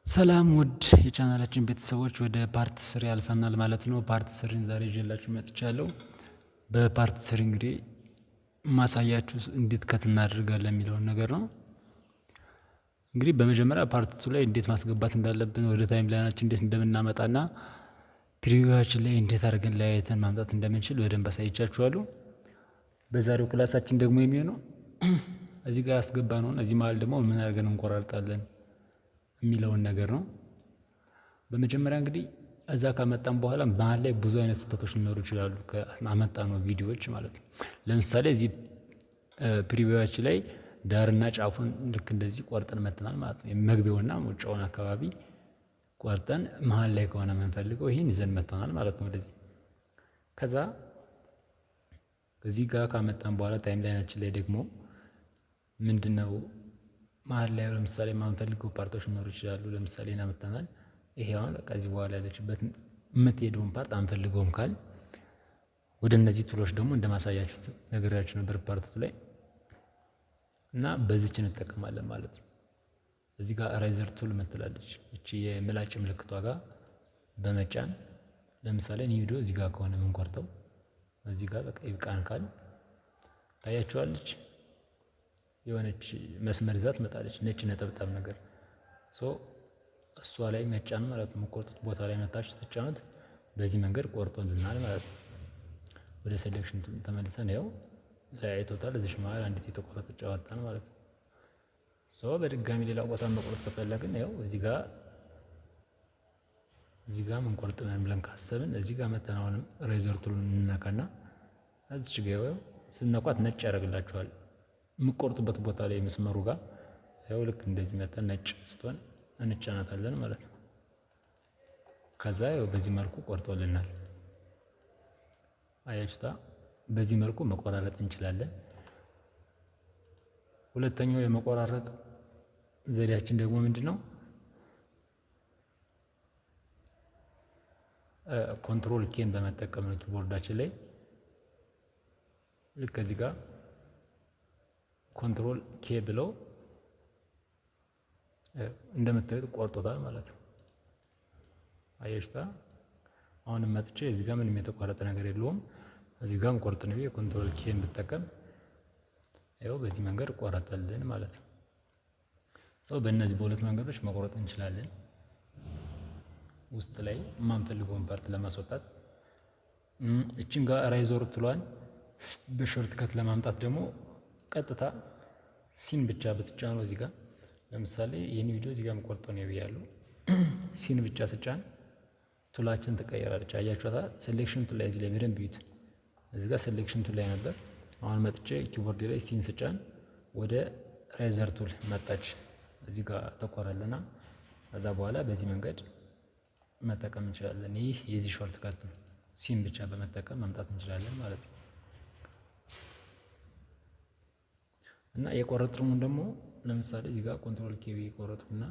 ሰላም ውድ የቻናላችን ቤተሰቦች ወደ ፓርት ስሪ ያልፈናል ማለት ነው። ፓርት ስሪን ዛሬ ይዤላችሁ መጥቻለሁ። በፓርት ስሪ እንግዲህ ማሳያችሁ እንዴት ከት እናደርጋለን የሚለውን ነገር ነው። እንግዲህ በመጀመሪያ ፓርት ቱ ላይ እንዴት ማስገባት እንዳለብን ወደ ታይም ላይናችን እንዴት እንደምናመጣና ፕሪቪዋችን ላይ እንዴት አድርገን ለያይተን ማምጣት እንደምንችል በደንብ አሳይቻችኋለሁ። በዛሬው ክላሳችን ደግሞ የሚሆነው እዚህ ጋር ያስገባነውን እዚህ መሀል ደግሞ ምን አድርገን እንቆራርጣለን የሚለውን ነገር ነው። በመጀመሪያ እንግዲህ እዛ ካመጣን በኋላ መሀል ላይ ብዙ አይነት ስህተቶች ሊኖሩ ይችላሉ ከአመጣነው ቪዲዮዎች ማለት ነው። ለምሳሌ እዚህ ፕሪቪዋችን ላይ ዳርና ጫፉን ልክ እንደዚህ ቆርጠን መጥተናል ማለት ነው። መግቢያውና መውጫውን አካባቢ ቆርጠን መሀል ላይ ከሆነ የምንፈልገው ይህን ይዘን መጥተናል ማለት ነው። ወደዚህ ከዛ እዚህ ጋር ካመጣን በኋላ ታይም ላይናችን ላይ ደግሞ ምንድነው መሀል ላይ ለምሳሌ የማንፈልገው ፓርቶች ሊኖሩ ይችላሉ። ለምሳሌ እናመጣናል ይሄ አሁን በቃ እዚህ በኋላ ያለችበት የምትሄደውን ፓርት አንፈልገውም ካል ወደ እነዚህ ቱሎች ደግሞ እንደማሳያችሁት ነገራችሁ ነበር ፓርት ላይ እና በዚች እንጠቀማለን ማለት ነው። እዚህ ጋር ራይዘር ቱል ምትላለች እቺ የምላጭ ምልክቷ ጋር በመጫን ለምሳሌ እኔ ቪዲዮ እዚህ ጋር ከሆነ የምንቆርጠው እዚህ ጋር በቃ ይብቃን ካል ታያችኋለች የሆነች መስመር ይዛ ትመጣለች ነጭ ነጠብጣብ ነገር እሷ ላይ መጫን ማለት ነው። የምትቆርጡት ቦታ ላይ መታችሁ ስትጫኑት በዚህ መንገድ ቆርጦልናል ማለት ነው። ወደ ሴሌክሽን ተመልሰን ያው ለያይቶታል እዚህ መሀል አንዲት የተቆረጠች አወጣን ማለት ነው። በድጋሚ ሌላ ቦታ መቁረጥ ከፈለግን ያው እዚህ ጋር ምን ቆርጥነን ብለን ካሰብን እዚህ ጋር መተን አሁንም ሬዘር ቱሉን እንነካና እዚች ጋር ስነኳት ነጭ ያደርግላችኋል የምቆርጡበት ቦታ ላይ መስመሩ ጋር ያው ልክ እንደዚህ መተን ነጭ ስትሆን እንጫናታለን ማለት ነው። ከዛ ያው በዚህ መልኩ ቆርጦልናል። አያችሁታ በዚህ መልኩ መቆራረጥ እንችላለን። ሁለተኛው የመቆራረጥ ዘዴያችን ደግሞ ምንድነው? ኮንትሮል ኬን በመጠቀም ነው። ኪቦርዳችን ላይ ልክ እዚህ ጋር ኮንትሮል ኬ ብለው እንደምታዩት ቆርጦታል ማለት ነው። አያችሁታ አሁንም መጥቼ እዚህ ጋር ምንም የተቋረጠ ነገር የለውም። እዚህ ጋርም ቆርጥ ነው ኮንትሮል ኬን ብጠቀም ያው በዚህ መንገድ ቆረጠልን ማለት ነው። በእነዚህ በሁለት መንገዶች መቆረጥ እንችላለን። ውስጥ ላይ የማንፈልገውን ፓርት ለማስወጣት እቺን ጋር ራይዘር ትሏን በሾርት ከት ለማምጣት ደግሞ ቀጥታ ሲን ብቻ ብትጫኑ እዚህ ጋር ለምሳሌ ይህን ቪዲዮ እዚህ ጋር የምቆርጠው ነው ብያለሁ። ሲን ብቻ ስጫን ቱላችን ትቀየራለች። አያችኋታ ሴሌክሽን ቱል ላይ እዚህ ላይ በደንብ ይዩት። እዚህ ጋር ሴሌክሽን ቱል ላይ ነበር። አሁን መጥቼ ኪቦርድ ላይ ሲን ስጫን ወደ ራይዘር ቱል መጣች። እዚህ ጋር ተቆረለና ከዛ በኋላ በዚህ መንገድ መጠቀም እንችላለን። ይህ የዚህ ሾርት ከት ነው። ሲን ብቻ በመጠቀም ማምጣት እንችላለን ማለት ነው። እና የቆረጥነውን ደግሞ ለምሳሌ እዚህ ጋር ኮንትሮል ኬቢ ቆረጥኩና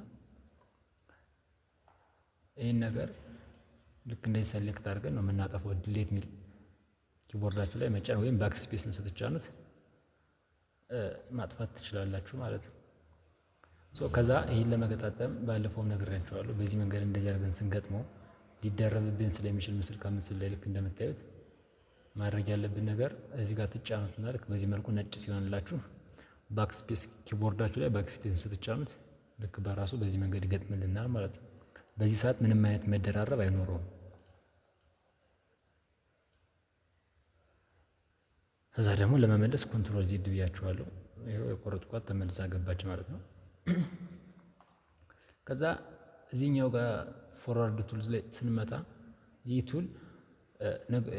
ይሄን ነገር ልክ እንደዚህ ሰሌክት አድርገን ነው የምናጠፋው። ዲሌት ሚል ኪቦርዳችሁ ላይ መጫን ወይም ባክ ስፔስን ስትጫኑት ማጥፋት ትችላላችሁ ማለት ነው። ከዛ ይሄን ለመገጣጠም ባለፈውም ነግሬያችኋለሁ። በዚህ መንገድ እንደዚህ አድርገን ስንገጥመው ሊደረብብን ስለሚችል ምስል ከምስል ላይ ልክ እንደምታዩት ማድረግ ያለብን ነገር እዚህ ጋር ትጫኑትና ልክ በዚህ መልኩ ነጭ ሲሆንላችሁ ባክስፔስ ኪቦርዳችሁ ላይ ባክስፔስ ስትጫኑት ልክ በራሱ በዚህ መንገድ ይገጥምልናል ማለት ነው። በዚህ ሰዓት ምንም አይነት መደራረብ አይኖረውም። ከዛ ደግሞ ለመመለስ ኮንትሮል ዜድ ብያችኋለሁ። ይኸው የቆረጥኳት ተመልሳ ገባች ማለት ነው። ከዛ እዚህኛው ጋር ፎርዋርድ ቱልስ ላይ ስንመጣ ይህ ቱል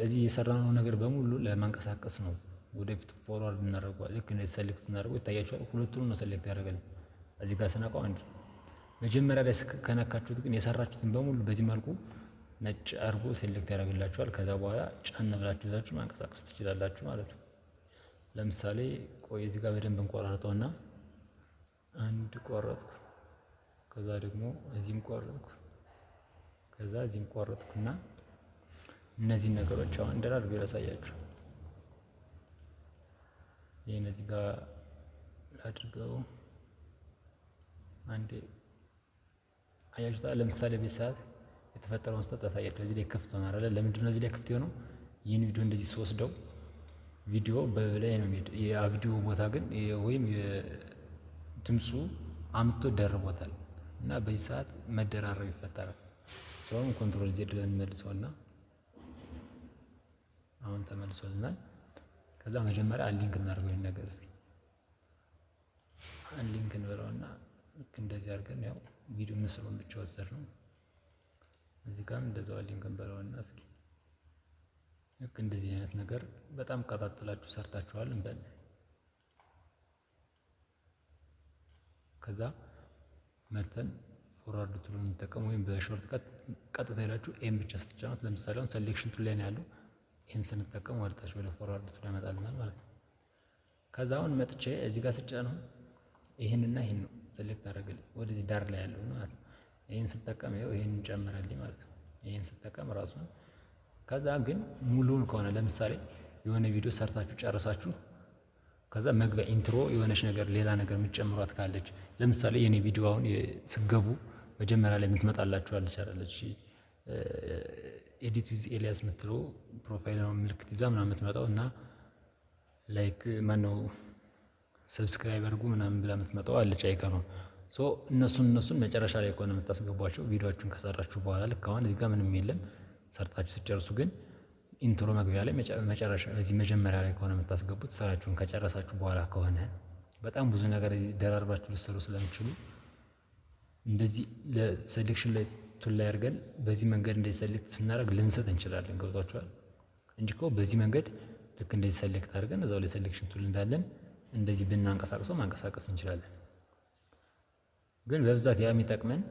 እዚህ የሰራነው ነገር በሙሉ ለማንቀሳቀስ ነው። ወደፊት ፎርዋርድ እናደርገዋለን። ልክ እንደዚህ ሰሌክት እናደርገው ይታያችኋል። ሁለቱንም ነው ሰሌክት ያደርጋል። እዚህ ጋር ስነካው አንድ መጀመሪያ ላይ ከነካችሁት ግን የሰራችሁትን በሙሉ በዚህ መልኩ ነጭ አድርጎ ሴሌክት ያደርግላችኋል። ከዛ በኋላ ጫን ብላችሁ ይዛችሁ ማንቀሳቀስ ትችላላችሁ ማለት ነው። ለምሳሌ ቆይ እዚህ ጋር በደንብ እንቆራርጠውና አንድ ቆረጥኩ፣ ከዛ ደግሞ እዚህም ቆረጥኩ፣ ከዛ እዚህም ቆረጥኩና እነዚህን ነገሮች አሁን እንደራርቤ ላሳያችሁ። ይሄን እዚህ ጋር ላድርገው አንዴ አያችሁታ። ለምሳሌ በዚህ ሰዓት የተፈጠረውን ስህተት አሳያችሁ። እዚህ ላይ ክፍት ሆነ አይደለ? ለምንድን ነው እዚህ ላይ ክፍት የሆነው? ይህን ቪዲዮ እንደዚህ ስወስደው ቪዲዮ በላይ ነው የሚሄድ። የቪዲዮ ቦታ ግን ወይም ድምፁ አምጥቶ ደርቦታል እና በዚህ ሰዓት መደራረብ ይፈጠራል። ሰውም ኮንትሮል ዜድ ብለን እንመልሰውና አሁን ተመልሶልናል። ከዛ መጀመሪያ አንሊንክ እናድርገው ይሄን ነገር እስኪ አንሊንክ እንበለውና ልክ እንደዚህ አድርገን ያው ቪዲዮ ምስሉን ብቻ ወሰድ ነው። እዚህ ጋርም እንደዛው አንሊንክ እንበለውና እስኪ ልክ እንደዚህ አይነት ነገር በጣም ቀጣጥላችሁ ሰርታችኋል እንበል። ከዛ መተን ፎርዋርድ ቱሉን እንጠቀም ወይም በሾርት ቀጥታ ሄዳችሁ ኤም ብቻ ስትጫኑት ለምሳሌ አሁን ሴሌክሽን ቱል ላይ ነው ያለው። ይህን ስንጠቀም ወደታች ወደ ፎርዋርድ ቱል ያመጣልናል ማለት ነው። ከዛ አሁን መጥቼ እዚህ ጋር ስጫነው ይህንና ይህን ነው ሴሌክት አደረገልኝ ወደዚህ ዳር ላይ ያለው ማለት ነው። ይህን ስጠቀም ይኸው ይህን ጨምራልኝ ማለት ነው። ይህን ስጠቀም ራሱ ከዛ ግን ሙሉውን ከሆነ ለምሳሌ የሆነ ቪዲዮ ሰርታችሁ ጨርሳችሁ ከዛ መግቢያ ኢንትሮ የሆነች ነገር ሌላ ነገር የምትጨምሯት ካለች ለምሳሌ የኔ ቪዲዮ አሁን ስገቡ መጀመሪያ ላይ የምትመጣላችኋለች አይደለች? ኤዲት ዊዝ ኤልያስ የምትለው ፕሮፋይል ነው ምልክት ይዛ ምናምን የምትመጣው እና ላይክ ማነው ሰብስክራይብ አድርጉ ምናምን ብላ የምትመጣው አለች አይከኑ። ሶ እነሱን መጨረሻ ላይ ከሆነ የምታስገቧቸው ቪዲዮዎቹን ከሰራችሁ በኋላ ልክ አሁን እዚህ ጋር ምንም የለም ሰርታችሁ ስትጨርሱ ግን ኢንትሮ መግቢያ ላይ መጨረሻ እዚህ መጀመሪያ ላይ ከሆነ የምታስገቡት ስራችሁን ከጨረሳችሁ በኋላ ከሆነ በጣም ብዙ ነገር ደራርባችሁ ልትሰሩ ስለምችሉ እንደዚህ ለሴሌክሽን ላይ ቱል ላይ አድርገን በዚህ መንገድ እንደዚህ ሴሌክት ስናደርግ ልንሰጥ እንችላለን። ገብቷችኋል? እንጂ እኮ በዚህ መንገድ ልክ እንደዚህ ሴሌክት አድርገን እዛው ላይ ሴሌክሽን ቱል እንዳለን እንደዚህ ብናንቀሳቅሰው ማንቀሳቀስ እንችላለን። ግን በብዛት ያ የሚጠቅመን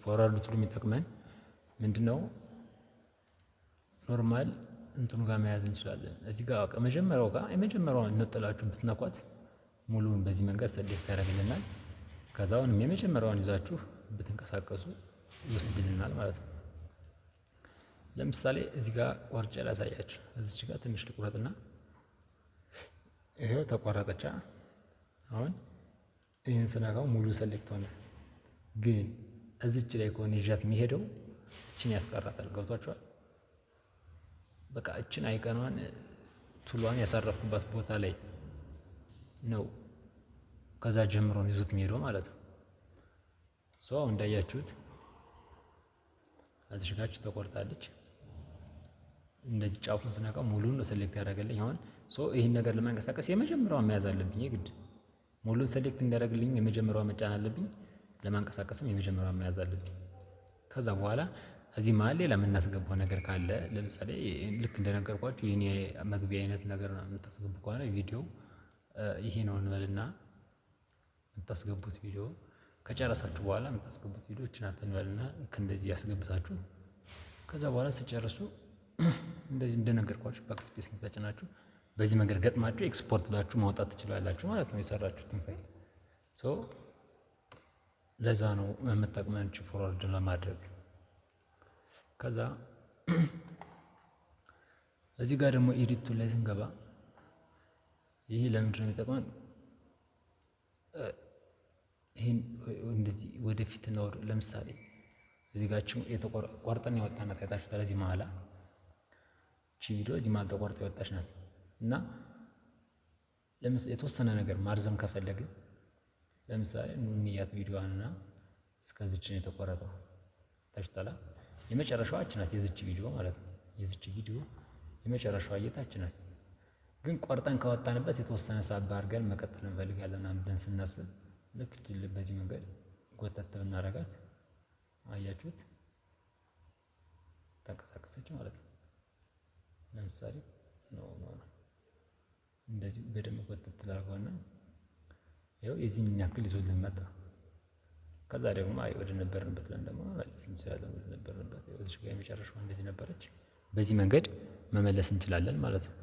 ፎርዋርድ ቱል የሚጠቅመን ምንድነው? ኖርማል እንትኑ ጋር መያዝ እንችላለን። እዚህ ጋር ከመጀመሪያው ጋር የመጀመሪያውን ነጥላችሁ ብትነኳት ሙሉውን በዚህ መንገድ ሴሌክት ያደርግልናል። ከዛውንም የመጀመሪያውን ይዛችሁ ብትንቀሳቀሱ ይወስድልናል ማለት ነው። ለምሳሌ እዚህ ጋር ቆርጬ ላሳያችሁ። እዚች ጋር ትንሽ ልቁረጥና ይሄው ተቋረጠቻ። አሁን ይህን ስነካው ሙሉ ሴሌክት ሆነ። ግን እዚች ላይ ከሆነ ይዣት የሚሄደው እችን ያስቀራታል። ገብቷችኋል? በቃ እችን አይቀኗን ቱሏን ያሳረፍኩባት ቦታ ላይ ነው ከዛ ጀምሮ ነው ይዞት የሚሄደው ማለት ነው። ሶ እንዳያችሁት እዚህ ጋር ተቆርጣለች። እንደዚህ ጫፉን ስነካው ሙሉን ሴሌክት ያደርግልኝ። አሁን ሶ ይሄን ነገር ለማንቀሳቀስ የመጀመሪያውን መያዝ አለብኝ የግድ ሙሉን ሴሌክት እንዲያደርግልኝ የመጀመሪያውን መጫን አለብኝ። ለማንቀሳቀስም የመጀመሪያውን መያዝ አለብኝ። ከዛ በኋላ እዚህ መሀል ሌላ የምናስገባው ነገር ካለ ለምሳሌ ልክ እንደነገርኳችሁ ይሄን መግቢያ አይነት ነገር የምታስገቡ ከሆነ ቪዲዮ ይሄ ነው እንበልና የምታስገቡት ቪዲዮ ከጨረሳችሁ በኋላ የምታስገቡት ቪዲዮ ናት እንበልና ልክ እንደዚህ ያስገብታችሁ ከዛ በኋላ ስጨርሱ እንደዚህ እንደነገርኳችሁ ባክስፔስ ተጭናችሁ በዚህ መንገድ ገጥማችሁ ኤክስፖርት ብላችሁ ማውጣት ትችላላችሁ ማለት ነው የሰራችሁትን ፋይል። ሶ ለዛ ነው የምጠቅመንችሁ ፎርዋርድ ለማድረግ። ከዛ እዚህ ጋር ደግሞ ኤዲት ቱል ላይ ስንገባ ይሄ ለምንድን ነው የሚጠቅመን? ይሄን እንደዚህ ወደፊት ነው። ለምሳሌ እዚህ ጋር ቆርጠን ያወጣናት አይታችሁታል። እዚህ መሀላ እቺ ቪዲዮ እዚህ መሀል ተቆርጣ የወጣች ናት እና የተወሰነ ነገር ማርዘም ከፈለግን ለምሳሌ እንያት ቪዲዮዋንና እስከዚች ነው የተቆረጠው። ታችታላ የመጨረሻዋ እች ናት የዚች ቪዲዮ ማለት ነው። የዚች ቪዲዮ የመጨረሻዋ እይታች ናት። ግን ቆርጠን ካወጣንበት የተወሰነ ሳባ አድርገን መቀጠል እንፈልጋለን ምናምን ብለን ስናስብ ልክ በዚህ መንገድ ጎተት ብናረጋት አያችሁት ተንቀሳቀሰች ማለት ነው። ለምሳሌ ነው እንደዚህ በደንብ ጎተት ላድርገውና ይኸው የዚህን ያክል ይዞልን መጣ። ከዛ ደግሞ ወደ ነበርንበት ብለን ደግሞ መመለስ እንችላለን። ወደ ነበርንበት እዚህ ጋር የመጨረሻዋ እንደዚህ ነበረች። በዚህ መንገድ መመለስ እንችላለን ማለት ነው።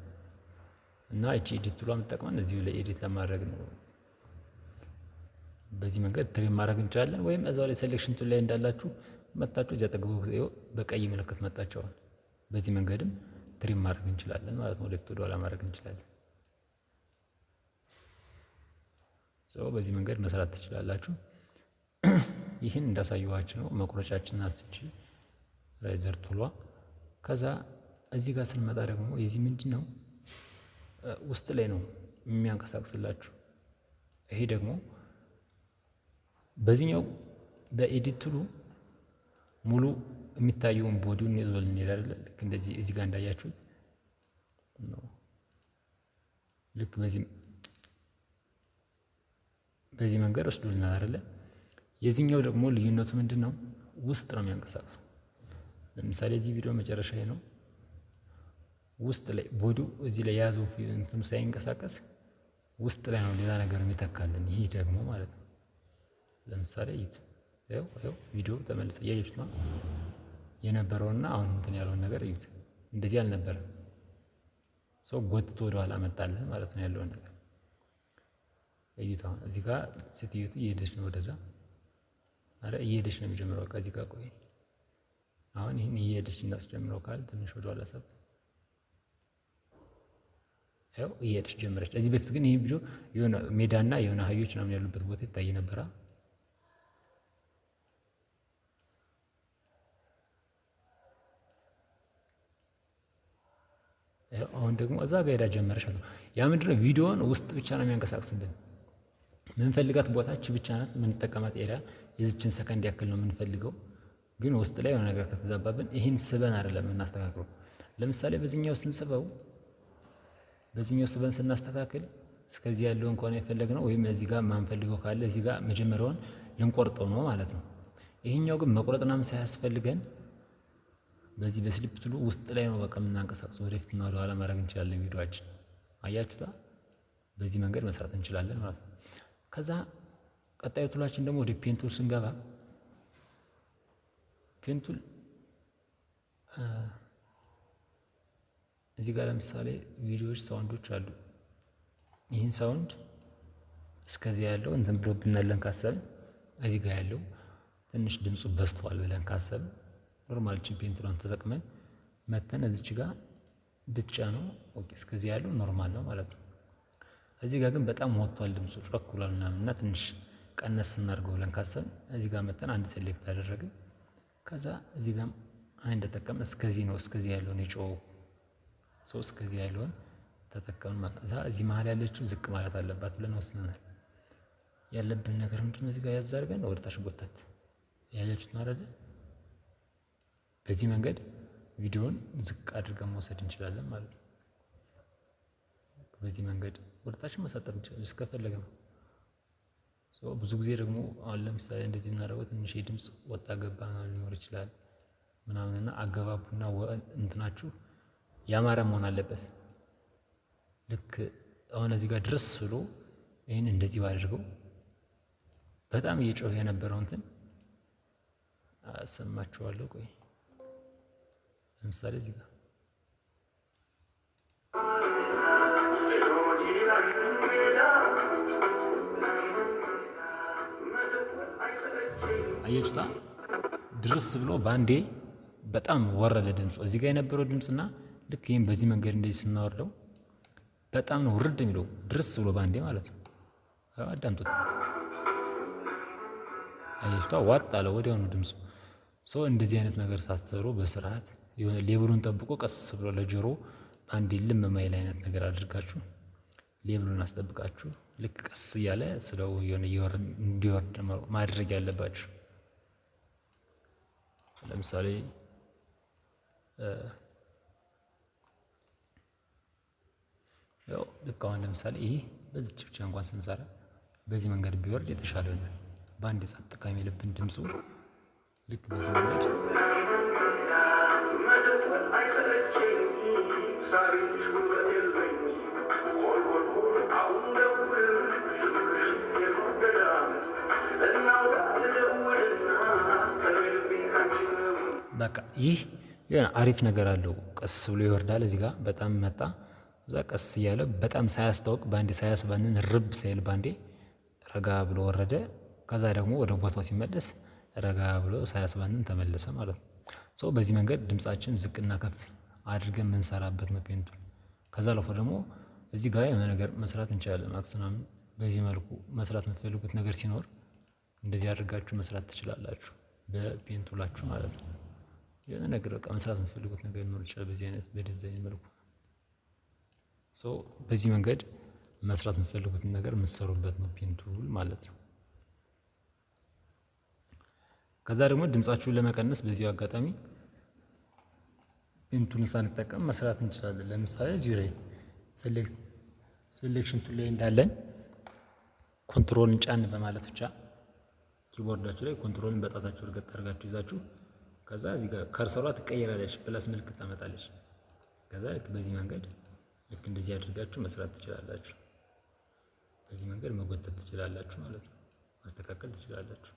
እና እቺ ኤዲት ቱሏ የምትጠቅመን እዚሁ ላይ ኤዲት ለማድረግ ነው። በዚህ መንገድ ትሪም ማድረግ እንችላለን። ወይም እዛው ላይ ሴሌክሽን ቱል ላይ እንዳላችሁ መጣችሁ እዚያ ጠግቡ በቀይ ምልክት መጣቸዋል። በዚህ መንገድም ትሪም ማድረግ እንችላለን ማለት ነው። ወደፊት ወደ ኋላ ማድረግ እንችላለን። በዚህ መንገድ መስራት ትችላላችሁ። ይህን እንዳሳየኋችሁ ነው። መቁረጫችን ናት እቺ ራይዘር ቱሏ። ከዛ እዚህ ጋር ስንመጣ ደግሞ የዚህ ምንድን ነው ውስጥ ላይ ነው የሚያንቀሳቅስላችሁ። ይሄ ደግሞ በዚህኛው በኤዲት ቱሉ ሙሉ የሚታየውን ቦዲውን ይዞልን ይላል። ልክ እንደዚህ እዚህ ጋር እንዳያችሁት ነው። ልክ በዚህ መንገድ ወስዶልናል አይደለ? የዚህኛው ደግሞ ልዩነቱ ምንድን ነው? ውስጥ ነው የሚያንቀሳቅሰው። ለምሳሌ እዚህ ቪዲዮ መጨረሻ ነው ውስጥ ላይ ቦዲው እዚህ ላይ የያዘው እንትኑ ሳይንቀሳቀስ ውስጥ ላይ ነው ሌላ ነገር የሚተካልን። ይህ ደግሞ ማለት ነው ለምሳሌ ይኸው ቪዲዮ ተመልሰ እያያችሁት ነው የነበረውና አሁን እንትን ያለውን ነገር እዩት። እንደዚህ አልነበረም። ሰው ጎትቶ ወደኋላ መጣልን ማለት ነው ያለውን ነገር እዩት። አሁን እዚህ ጋር ሴትዮቱ እየሄደች ነው ወደዛ አረ እየሄደች ነው የሚጀምረው። ከዚህ ጋር ቆይ አሁን ይህን እየሄደች እናስጀምረው ካል ትንሽ ወደኋላ ሰብ ያው እየሄደች ጀመረች። እዚህ በፊት ግን ይህ ቪዲዮ የሆነ ሜዳና የሆነ አህዮች ምናምን ያሉበት ቦታ ይታይ ነበራ። አሁን ደግሞ እዛ ጋር ሄዳ ጀመረች። ያ ምንድነው ቪዲዮውን ውስጥ ብቻ ነው የሚያንቀሳቅስልን። ምንፈልጋት ቦታች ብቻ ናት የምንጠቀማት ኤሪያ የዚችን ሰከንድ ያክል ነው የምንፈልገው። ግን ውስጥ ላይ የሆነ ነገር ከተዛባብን ይህን ስበን አይደለም የምናስተካክለው። ለምሳሌ በዚህኛው ስንስበው በዚህኛው ስበን ስናስተካክል እስከዚህ ያለውን ከሆነ የፈለግነው ወይም እዚህ ጋር ማንፈልገው ካለ እዚህ ጋር መጀመሪያውን ልንቆርጠው ነው ማለት ነው። ይሄኛው ግን መቁረጥናም ሳያስፈልገን በዚህ በስሊፕ ቱሉ ውስጥ ላይ ነው በቃ የምናንቀሳቅሰው። ወደፊትና ወደ ኋላ ማድረግ እንችላለን ቪዲዮአችን። አያችሁታ? በዚህ መንገድ መስራት እንችላለን ማለት ነው። ከዛ ቀጣዩ ቱላችን ደግሞ ወደ ፔን ቱል ስንገባ ፔን ቱል እዚህ ጋር ለምሳሌ ቪዲዮዎች ሳውንዶች አሉ። ይህን ሳውንድ እስከዚህ ያለው እንትን ብሎብናለን ካሰብን እዚህ ጋር ያለው ትንሽ ድምፁ በዝቷል ብለን ካሰብን ኖርማል ፔን ቱሏን ተጠቅመን መተን እዚች ጋር ብቻ ነው ኦኬ፣ እስከዚህ ያለው ኖርማል ነው ማለት ነው። እዚህ ጋር ግን በጣም ወጥቷል ድምፁ ጮክ ብሏል ምናምን እና ትንሽ ቀነስ እናድርገው ብለን ካሰብን እዚህ ጋር መተን አንድ ሴሌክት አደረግን። ከዛ እዚህ ጋር አንድ ተጠቀምን። እስከዚህ ነው እስከዚህ ያለውን የጮኸው ሰው እስከዚህ ያለውን ተጠቀምን ማለት ነው። እዚህ መሀል ያለችው ዝቅ ማለት አለባት ብለን ወስነናል። ያለብን ነገር ምንድነው? እዚህ ጋር ያዝ አድርገን ወደ ታች ጎተት ያያችሁት ነው አይደል? በዚህ መንገድ ቪዲዮውን ዝቅ አድርገን መውሰድ እንችላለን ማለት ነው። በዚህ መንገድ ወደታችን ማሳጠር እንችላለን እስከፈለግን። ብዙ ጊዜ ደግሞ አሁን ለምሳሌ እንደዚህ የምናደርገው ትንሽ የድምፅ ወጣ ገባ ሊኖር ይችላል ምናምንና አገባቡና እንትናችሁ ያማረ መሆን አለበት። ልክ አሁን እዚህ ጋር ድረስ ብሎ ይህን እንደዚህ ባደርገው በጣም እየጮኸ የነበረው እንትን አሰማችኋለሁ። ቆይ ለምሳሌ እዚህ ጋር አየችታ ድርስ ብሎ ባንዴ በጣም ወረደ ድምፁ። እዚህ ጋር የነበረው ድምፅና ልክ ይህም በዚህ መንገድ እንደዚህ ስናወርደው በጣም ነው ውርድ የሚለው ድርስ ብሎ ባንዴ ማለት ነው። አዳምጡት። አየችታ ዋጥ አለ ወዲያውኑ ድምፁ። እንደዚህ አይነት ነገር ሳትሰሩ በስርዓት የሆነ ሌብሉን ጠብቆ ቀስ ብሎ ለጆሮ አንዴ ልም ማይል አይነት ነገር አድርጋችሁ ሌብሉን አስጠብቃችሁ ልክ ቀስ እያለ ስለው የሆነ እንዲወርድ ማድረግ ያለባችሁ። ለምሳሌ ያው ልክ አሁን ለምሳሌ ይሄ በዚች ብቻ እንኳን ስንሰራ በዚህ መንገድ ቢወርድ የተሻለ ይሆናል። በአንድ ጸጥ ከሚልብን ድምፁ ልክ በዚህ መንገድ በቃ ይህ የሆነ አሪፍ ነገር አለው። ቀስ ብሎ ይወርዳል። እዚህ ጋር በጣም መጣ እዛ ቀስ እያለ በጣም ሳያስታውቅ ባንዴ ሳያስባንን ርብ ሳይል ባንዴ ረጋ ብሎ ወረደ። ከዛ ደግሞ ወደ ቦታው ሲመለስ ረጋ ብሎ ሳያስባንን ተመለሰ ማለት ነው። በዚህ መንገድ ድምጻችን ዝቅና ከፍ አድርገን የምንሰራበት ነው ፔን ቱል። ከዛ አልፎ ደግሞ እዚህ ጋር የሆነ ነገር መስራት እንችላለን። ማክስ ምናምን በዚህ መልኩ መስራት የምትፈልጉት ነገር ሲኖር እንደዚህ አድርጋችሁ መስራት ትችላላችሁ በፔን ቱላችሁ ማለት ነው። የሆነ ነገር በቃ መስራት የምትፈልጉት ነገር ሊኖር ይችላል በዚህ አይነት በዲዛይን መልኩ። በዚህ መንገድ መስራት የምትፈልጉትን ነገር የምትሰሩበት ነው ፔን ቱል ማለት ነው። ከዛ ደግሞ ድምጻችሁን ለመቀነስ በዚሁ አጋጣሚ ፔን ቱልን ሳንጠቀም መስራት እንችላለን። ለምሳሌ እዚሁ ላይ ሴሌክሽን ቱል ላይ እንዳለን ኮንትሮልን ጫን በማለት ብቻ ኪቦርዳችሁ ላይ ኮንትሮልን በጣታችሁ እርገጥ አድርጋችሁ ይዛችሁ ከዛ እዚህ ጋር ከርሰሯ ትቀየራለች፣ ፕላስ ምልክት ታመጣለች። ከዛ ልክ በዚህ መንገድ ልክ እንደዚህ አድርጋችሁ መስራት ትችላላችሁ። በዚህ መንገድ መጎተት ትችላላችሁ ማለት ነው፣ ማስተካከል ትችላላችሁ።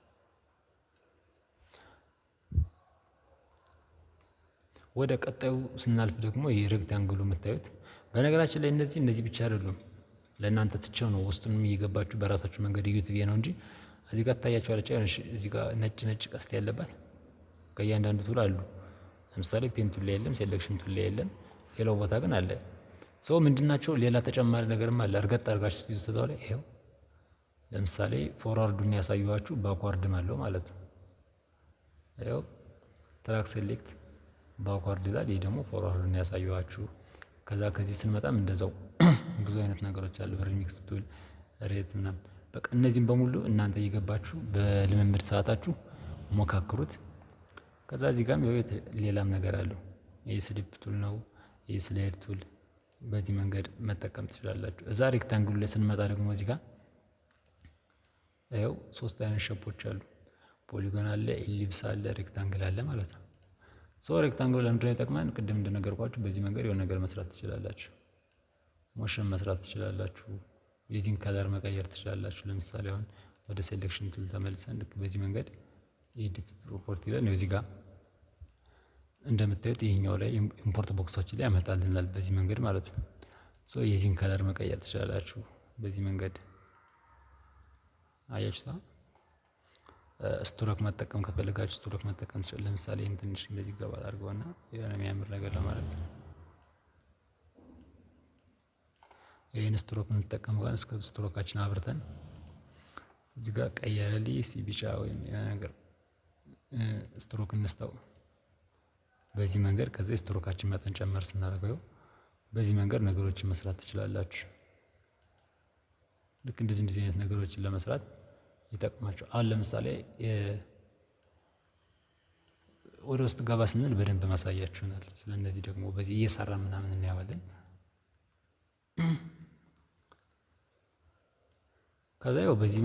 ወደ ቀጣዩ ስናልፍ ደግሞ ይሄ ሬክታንግሉ የምታዩት በነገራችን ላይ እነዚህ ብቻ አይደሉም። ለእናንተ ትቼው ነው ውስጡንም እየገባችሁ በራሳችሁ መንገድ እዩት ብዬ ነው እንጂ እዚህ ጋር ትታያችኋለች። እዚህ ጋር ነጭ ቀስት ያለባት ከእያንዳንዱ ቱል አሉ። ለምሳሌ ፔን ቱል ላይ የለም፣ ሴሌክሽን ቱል ላይ የለም። ሌላው ቦታ ግን አለ። ምንድናቸው? ሌላ ተጨማሪ ነገርም አለ። እርገጥ አድርጋችሁ ስትይዙት እዛው ላይ ይኸው ለምሳሌ ፎርዋርዱን ያሳየኋችሁ ባክዋርድም አለው ማለት ነው። ይኸው ትራክ ሴሌክት ባክዋርድ ይላል። ይህ ደግሞ ፎርዋርዱን ያሳየኋችሁ። ከዛ ከዚህ ስንመጣም እንደዛው ብዙ አይነት ነገሮች አሉ። ሪሚክስ ቱል፣ ሬት ምናምን በቃ እነዚህም በሙሉ እናንተ እየገባችሁ በልምምድ ሰዓታችሁ ሞካክሩት። ከዛ እዚህ ጋርም ሌላም ነገር አለው። ይህ ስሊፕ ቱል ነው፣ ይህ ስላይድ ቱል። በዚህ መንገድ መጠቀም ትችላላችሁ። እዛ ሬክታንግሉ ላይ ስንመጣ ደግሞ እዚህ ጋር ይኸው 3 አይነት ሸፖች አሉ። ፖሊጎን አለ፣ ኢሊፕስ አለ፣ ሬክታንግል አለ ማለት ነው። ሬክታንግሉ ለምንድን ነው ይጠቅማል? ቅድም እንደነገርኳችሁ በዚህ መንገድ የሆነ ነገር መስራት ትችላላችሁ። ሞሽን መስራት ትችላላችሁ። የዚህን ከለር መቀየር ትችላላችሁ። ለምሳሌ አሁን ወደ ሴሌክሽን ቱል ተመልሰን ልክ በዚህ መንገድ ኤዲት ፕሮፐርቲ ላይ ነው። እዚህ ጋር እንደምታዩት ይሄኛው ላይ ኢምፖርት ቦክሳችን ላይ ያመጣልናል በዚህ መንገድ ማለት ነው። የዚህን ከለር መቀየር ትችላላችሁ በዚህ መንገድ አያችሁታ። ስትሮክ መጠቀም ከፈለጋችሁ ስትሮክ መጠቀም ትችላላችሁ። ለምሳሌ ይሄን ትንሽ እንደዚህ ገባ አድርገውና የሆነ የሚያምር ነገር ለማለት ነው። ይሄን ስትሮክ እንጠቀም ጋር እስከ ስትሮካችን አብርተን እዚህ ጋር ቀየረልኝ ቢጫ ወይም የሆነ ነገር ስትሮክ እንስጠው በዚህ መንገድ። ከዛ ስትሮካችን መጠን ጨመር ስናደርገው በዚህ መንገድ ነገሮችን መስራት ትችላላችሁ። ልክ እንደዚህ አይነት ነገሮችን ለመስራት ይጠቅማቸው። አሁን ለምሳሌ ወደ ውስጥ ገባ ስንል በደንብ ማሳያችሁናል። ስለነዚህ ደግሞ በዚህ እየሰራ ምናምን እናያለን። ከዛ ያው በዚህ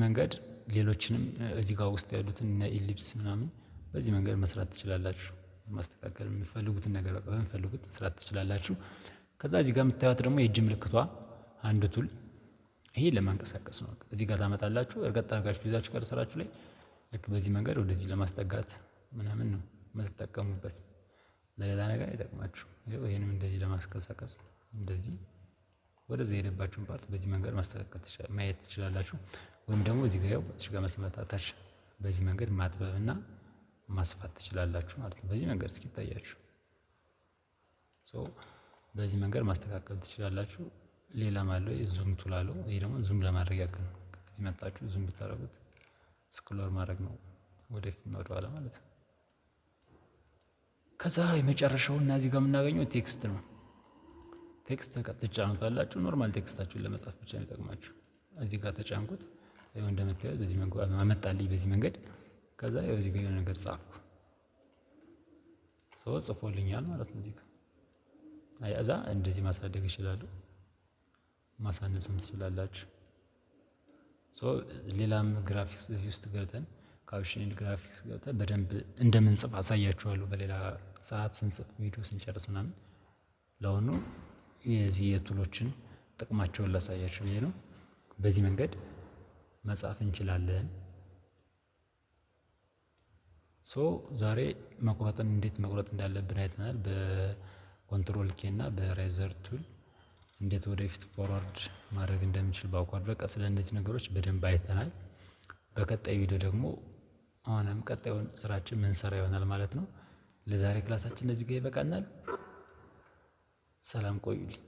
መንገድ ሌሎችንም እዚህ ጋር ውስጥ ያሉትን እና ኢሊፕስ ምናምን በዚህ መንገድ መስራት ትችላላችሁ። ማስተካከል የምትፈልጉትን ነገር በቃ በምትፈልጉት መስራት ትችላላችሁ። ከዛ እዚህ ጋር የምታዩት ደግሞ የእጅ ምልክቷ አንድ ቱል ይሄ ለማንቀሳቀስ ነው። እዚህ ጋር ታመጣላችሁ። እርግጥ አድርጋችሁ ይዛችሁ ከርሰራችሁ ላይ ልክ በዚህ መንገድ ወደዚህ ለማስጠጋት ምናምን ነው የምትጠቀሙበት። ለሌላ ነገር አይጠቅማችሁ። ይሄንም እንደዚህ ለማስቀሳቀስ እንደዚህ ወደዚህ የሄደባችሁን ፓርት በዚህ መንገድ ማስተካከል ማየት ትችላላችሁ። ወይም ደግሞ እዚህ ጋር እዚህ ጋር መስመጣታች በዚህ መንገድ ማጥበብና ማስፋት ትችላላችሁ ማለት ነው። በዚህ መንገድ እስኪ ታያችሁ በዚህ መንገድ ማስተካከል ትችላላችሁ። ሌላም አለው ዙም ቱል አለው። ይሄ ደግሞ ዙም ለማድረግ ያክል ነው። ከዚህ መጣችሁ ዙም ብታደርጉት ስክሮል ማድረግ ነው ወደፊት ወደ ኋላ ማለት ነው። ከዛ የመጨረሻውና እዚህ ጋር የምናገኘው ቴክስት ነው። ቴክስት ትጫኑታላችሁ። ኖርማል ቴክስታችሁን ለመጻፍ ብቻ ነው የሚጠቅማችሁ። እዚህ ጋር ተጫንኩት። ይኸው እንደምታዩት በዚህ መንገድ አመጣልኝ በዚህ መንገድ። ከዛ ይኸው እዚህ ጋር የሆነ ነገር ጻፍኩ። ጽፎልኛል ማለት ነው። እዚህ ጋር እዛ እንደዚህ ማሳደግ ይችላሉ። ማሳነስም ትችላላችሁ። ሌላም ግራፊክስ እዚህ ውስጥ ገብተን ካፕሽን ግራፊክስ ገብተን በደንብ እንደምንጽፍ አሳያችኋለሁ በሌላ ሰዓት ስንጽፍ ቪዲዮ ስንጨርስ ምናምን። ለአሁኑ የዚህ የቱሎችን ጥቅማቸውን ላሳያችሁ ብዬ ነው። በዚህ መንገድ መጻፍ እንችላለን። ዛሬ መቁረጥን እንዴት መቁረጥ እንዳለብን አይተናል። በኮንትሮል ኬ እና በራይዘር ቱል እንዴት ወደፊት ፎርዋርድ ማድረግ እንደምንችል ባውቋል። በቃ ስለ እነዚህ ነገሮች በደንብ አይተናል። በቀጣይ ቪዲዮ ደግሞ አሁንም ቀጣዩን ስራችን ምን ሰራ ይሆናል ማለት ነው። ለዛሬ ክላሳችን እዚህ ጋር ይበቃናል። ሰላም ቆዩልኝ።